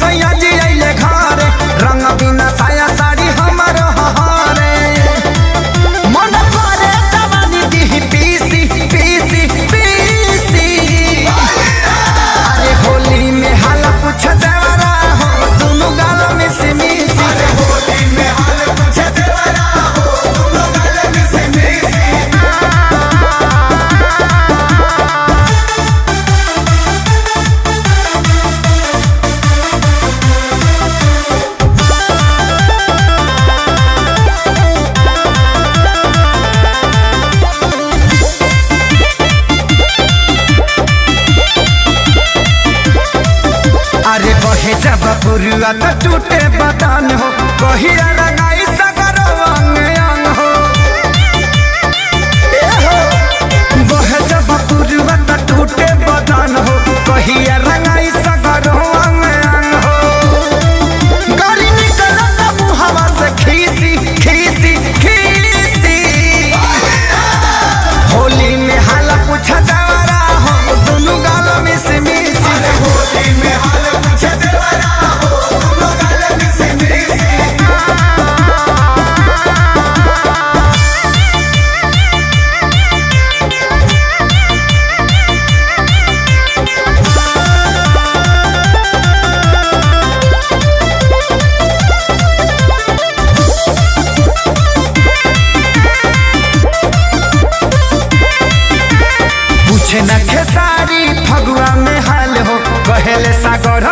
सैया जी अइले घरे रंग बिना साया साड़ी हमर हरे मन करे जवानी दी पीसी पीसी पीसी अरे होली में हाल पूछ देवरा हो दोनों गाल में से मिसी अरे होली में हाल पूछ देवरा हो दोनों गाल में से मिसी अरे बहे जब पुरुआ तो टूटे बदन हो कहिया रंगाई सगर अंग अंग हो बहे जब पुरुआ तो टूटे बदन हो कहिया रंगाई सगर अंग अंग हो गरी निकलत मुहवा से खीसी खीसी खीसी होली में हाल पूछ देवरा हो दोनों गाल में से मिसी होली में हाल पूछ देवरा हो दोनों गाल में से मिसी पूछे न खेसारी फगुआ में हाल हो कहेले सागर